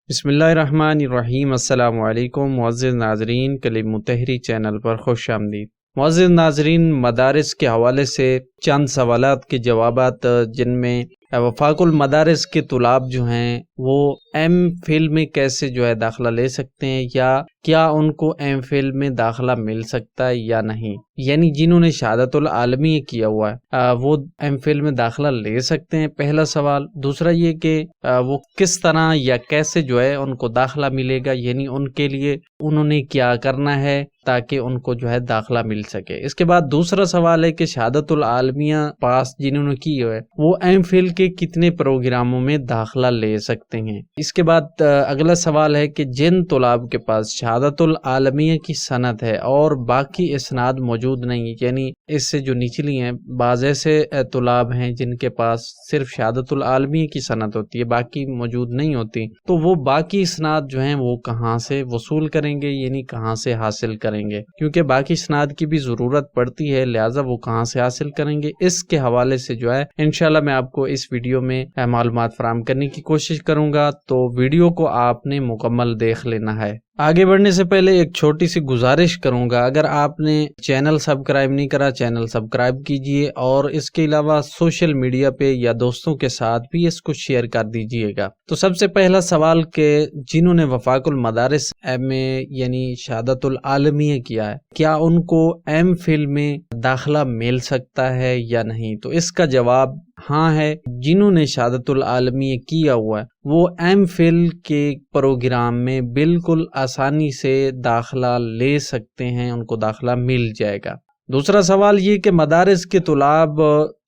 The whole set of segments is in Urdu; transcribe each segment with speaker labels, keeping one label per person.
Speaker 1: بسم اللہ الرحمن الرحیم۔ السلام علیکم معزز ناظرین، کلیم متحری چینل پر خوش آمدید۔ معزز ناظرین، مدارس کے حوالے سے چند سوالات کے جوابات جن میں وفاق المدارس کے طلاب جو ہیں وہ ایم فل میں کیسے داخلہ لے سکتے ہیں، یا کیا ان کو ایم فل میں داخلہ مل سکتا ہے یا نہیں، یعنی جنہوں نے شہادت العالمیہ کیا ہوا ہے وہ ایم فل میں داخلہ لے سکتے ہیں، پہلا سوال۔ دوسرا یہ کہ وہ کس طرح یا کیسے ان کو داخلہ ملے گا، یعنی ان کے لیے انہوں نے کیا کرنا ہے تاکہ ان کو داخلہ مل سکے۔ اس کے بعد دوسرا سوال ہے کہ شہادت العالمیہ پاس جنہوں نے کی ہے وہ ایم فل کے کتنے پروگراموں میں داخلہ لے سکتے ہیں۔ اس کے بعد اگلا سوال ہے کہ جن طلاب کے پاس شہادت العالمیہ کی سند ہے اور باقی اسناد موجود نہیں ہے، یعنی اس سے جو نچلی ہیں، بعض ایسے طلاب ہیں جن کے پاس صرف شہادت العالمیہ کی سند ہوتی ہے، باقی موجود نہیں ہوتی، تو وہ باقی اسناد وہ کہاں سے وصول کریں گے، یعنی کہاں سے حاصل کریں گے، کیونکہ باقی اسناد کی بھی ضرورت پڑتی ہے، لہٰذا وہ کہاں سے حاصل کریں گے۔ اس کے حوالے سے انشاءاللہ میں آپ کو اس ویڈیو میں معلومات فراہم کرنے کی کوشش کروں گا، تو ویڈیو کو آپ نے مکمل دیکھ لینا ہے۔ آگے بڑھنے سے پہلے ایک چھوٹی سی گزارش کروں گا، اگر آپ نے چینل سبسکرائب نہیں کرا چینل سبسکرائب کیجئے، اور اس کے علاوہ سوشل میڈیا پہ یا دوستوں کے ساتھ بھی اس کو شیئر کر دیجئے گا۔ تو سب سے پہلا سوال کہ جنہوں نے وفاق المدارس ایم اے یعنی شہادت العالمیہ کیا ہے، کیا ان کو ایم فل میں داخلہ مل سکتا ہے یا نہیں؟ تو اس کا جواب ہاں ہے۔ جنہوں نے شہادت العالمیہ کیا ہوا ہے وہ ایم فل کے پروگرام میں بالکل آسانی سے داخلہ لے سکتے ہیں، ان کو داخلہ مل جائے گا۔ دوسرا سوال یہ کہ مدارس کے طلاب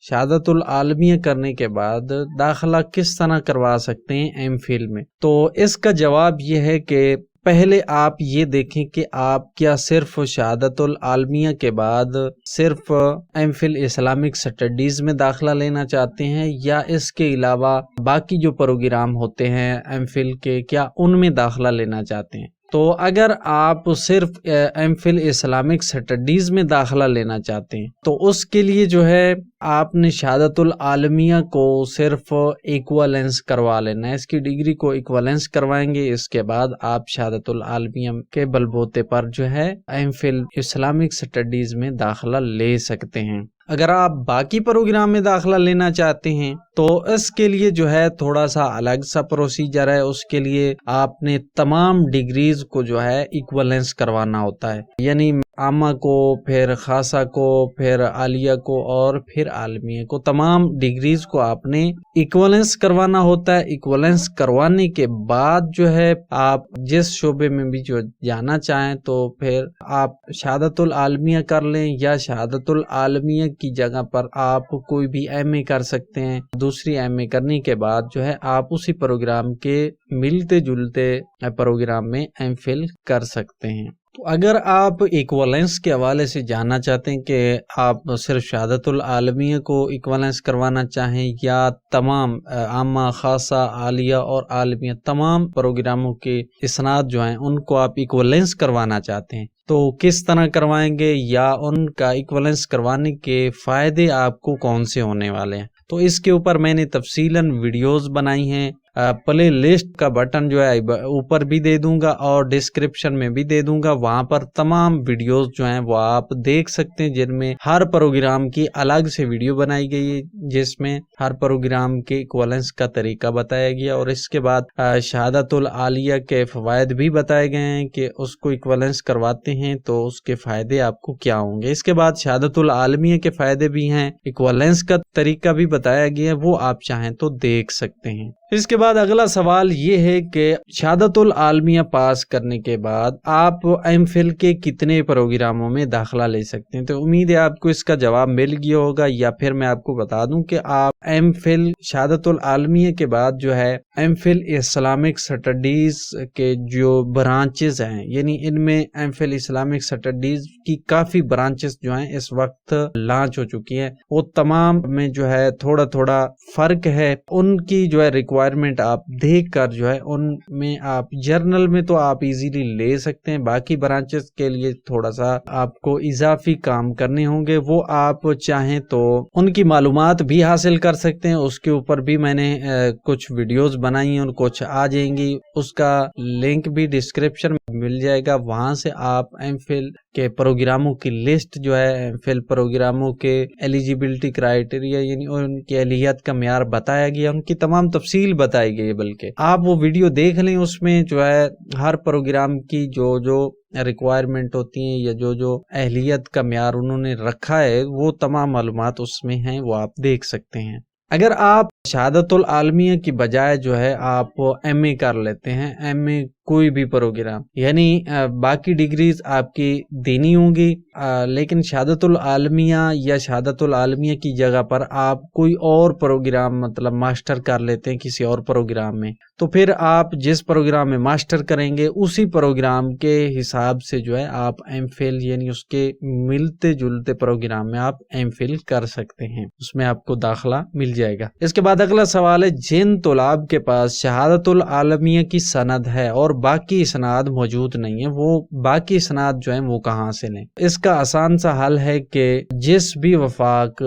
Speaker 1: شہادت العالمیہ کرنے کے بعد داخلہ کس طرح کروا سکتے ہیں ایم فل میں؟ تو اس کا جواب یہ ہے کہ پہلے آپ یہ دیکھیں کہ آپ کیا صرف شہادت العالمیہ کے بعد صرف ایم فل اسلامک سٹڈیز میں داخلہ لینا چاہتے ہیں، یا اس کے علاوہ باقی جو پروگرام ہوتے ہیں ایم فل کے، کیا ان میں داخلہ لینا چاہتے ہیں؟ تو اگر آپ صرف ایم فل اسلامک سٹڈیز میں داخلہ لینا چاہتے ہیں تو اس کے لیے آپ نے شہادت العالمیہ کو صرف ایکوالنس کروا لینا ہے، اس کی ڈگری کو ایکوالنس کروائیں گے، اس کے بعد آپ شہادت العالمیہ کے بلبوتے پر ایم فل اسلامک سٹڈیز میں داخلہ لے سکتے ہیں۔ اگر آپ باقی پروگرام میں داخلہ لینا چاہتے ہیں تو اس کے لیے تھوڑا سا الگ سا پروسیجر ہے، اس کے لیے آپ نے تمام ڈگریز کو ایکوالنس کروانا ہوتا ہے، یعنی عامہ کو، پھر خاصہ کو، پھر عالیہ کو، اور پھر عالمیہ کو، تمام ڈگریز کو آپ نے ایکوالنس کروانا ہوتا ہے۔ ایکوالنس کروانے کے بعد آپ جس شعبے میں بھی جانا چاہیں تو پھر آپ شہادت العالمیہ کر لیں، یا شہادت العالمیہ کی جگہ پر آپ کوئی بھی ایم اے کر سکتے ہیں۔ دوسری ایم اے کرنے کے بعد آپ اسی پروگرام کے ملتے جلتے پروگرام میں ایم فل کر سکتے ہیں۔ تو اگر آپ ایکوالنس کے حوالے سے جاننا چاہتے ہیں کہ آپ صرف شہادت العالمیہ کو ایکوالنس کروانا چاہیں، یا تمام عامہ، خاصہ، عالیہ اور عالمیہ تمام پروگراموں کے اسناد ان کو آپ ایکوالنس کروانا چاہتے ہیں، تو کس طرح کروائیں گے، یا ان کا ایکوالنس کروانے کے فائدے آپ کو کون سے ہونے والے ہیں؟ تو اس کے اوپر میں نے تفصیلاً ویڈیوز بنائی ہیں، پلے لسٹ کا بٹن اوپر بھی دے دوں گا اور ڈسکرپشن میں بھی دے دوں گا، وہاں پر تمام ویڈیوز وہ آپ دیکھ سکتے ہیں، جن میں ہر پروگرام کی الگ سے ویڈیو بنائی گئی ہے، جس میں ہر پروگرام کے ایکوالنس کا طریقہ بتایا گیا، اور اس کے بعد شہادت العالیہ کے فوائد بھی بتائے گئے ہیں کہ اس کو ایکوالنس کرواتے ہیں تو اس کے فائدے آپ کو کیا ہوں گے۔ اس کے بعد شہادت العالمیہ کے فائدے بھی ہیں، ایکوالنس کا طریقہ بھی بتایا گیا ہے، وہ آپ چاہیں تو دیکھ سکتے ہیں۔ اس کے بعد اگلا سوال یہ ہے کہ شہادت العالمیہ پاس کرنے کے بعد آپ ایم فل کے کتنے پروگراموں میں داخلہ لے سکتے ہیں؟ تو امید ہے آپ کو اس کا جواب مل گیا ہوگا، یا پھر میں آپ کو بتا دوں کہ آپ ایم فل شہادت العالمیہ کے بعد ایم فل اسلامک سٹڈیز کے جو برانچز ہیں، یعنی ان میں ایم فل اسلامک سٹڈیز کی کافی برانچز اس وقت لانچ ہو چکی ہیں، وہ تمام میں تھوڑا تھوڑا فرق ہے، ان کی ریکوائرمنٹ آپ دیکھ کر جو ہے ان میں آپ جرنل میں تو آپ ایزیلی لے سکتے ہیں، باقی برانچز کے لیے تھوڑا سا آپ کو اضافی کام کرنے ہوں گے، وہ آپ چاہیں تو ان کی معلومات بھی حاصل کر سکتے ہیں۔ اس کے اوپر بھی میں نے کچھ ویڈیوز بنائی ہیں، کچھ آ جائیں گی، اس کا لنک بھی ڈسکرپشن میں مل جائے گا، وہاں سے آپ ایم فل کے پروگراموں کی لسٹ جو ہے، ایم فل پروگراموں کے ایلیجیبلٹی کرائیٹیریا یعنی ان کی اہلیت کا معیار بتایا گیا، ان کی تمام تفصیل بتائی گئی، بلکہ آپ وہ ویڈیو دیکھ لیں، اس میں جو ہے ہر پروگرام کی جو ریکوائرمنٹ ہوتی ہیں یا جو اہلیت کا معیار انہوں نے رکھا ہے، وہ تمام معلومات اس میں ہیں، وہ آپ دیکھ سکتے ہیں۔ اگر آپ شہادت العالمیہ کی بجائے جو ہے آپ ایم اے کر لیتے ہیں، ایم اے کوئی بھی پروگرام، یعنی باقی ڈگریز آپ کی دینی ہوں گی، لیکن شہادت العالمیہ یا شہادت العالمیہ کی جگہ پر آپ کوئی اور پروگرام مطلب ماسٹر کر لیتے ہیں کسی اور پروگرام میں، تو پھر آپ جس پروگرام میں ماسٹر کریں گے اسی پروگرام کے حساب سے جو ہے آپ ایم فل یعنی اس کے ملتے جلتے پروگرام میں آپ ایم فل کر سکتے ہیں، اس میں آپ کو داخلہ مل جائے گا۔ اس کے بعد اگلا سوال ہے، جن طلاب کے پاس شہادت العالمیہ کی سند ہے اور باقی اسناد موجود نہیں ہے، وہ باقی اسناد جو ہیں وہ کہاں سے لیں؟ اس کا آسان سا حل ہے کہ جس بھی وفاق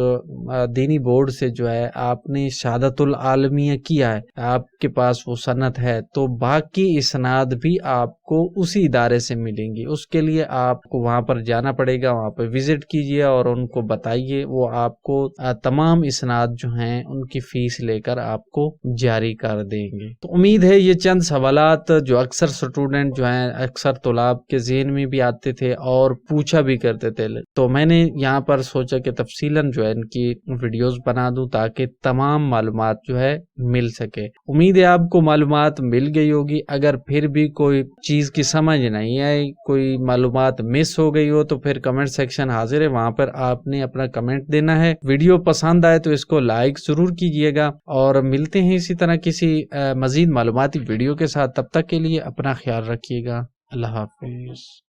Speaker 1: دینی بورڈ سے جو ہے آپ نے شہادت العالمیہ کیا ہے، آپ کے پاس وہ سند ہے، تو باقی اسناد بھی آپ کو اسی ادارے سے ملیں گی۔ اس کے لیے آپ کو وہاں پر جانا پڑے گا، وہاں پہ وزٹ کیجیے اور ان کو بتائیے، وہ آپ کو تمام اسناد جو ہیں ان کی فیس لے کر آپ کو جاری کر دیں گے۔ تو امید ہے یہ چند سوالات جو اکثر اسٹوڈنٹ جو ہیں، اکثر طلاب کے ذہن میں بھی آتے تھے اور پوچھا بھی کرتے تھے، تو میں نے یہاں پر سوچا کہ تفصیلاً جو ہے ان کی ویڈیوز بنا دوں تاکہ تمام معلومات جو ہے مل سکے۔ امید ہے آپ کو معلومات مل گئی ہوگی۔ اگر پھر بھی کوئی چیز کی سمجھ نہیں آئی، کوئی معلومات مس ہو گئی ہو، تو پھر کمنٹ سیکشن حاضر ہے، وہاں پر آپ نے اپنا کمنٹ دینا ہے۔ ویڈیو پسند آئے تو اس کو لائک ضرور کیجیے گا، اور ملتے ہیں اسی طرح کسی مزید معلوماتی ویڈیو کے ساتھ۔ تب تک کے لیے اپنا خیال رکھیے گا۔ اللہ حافظ۔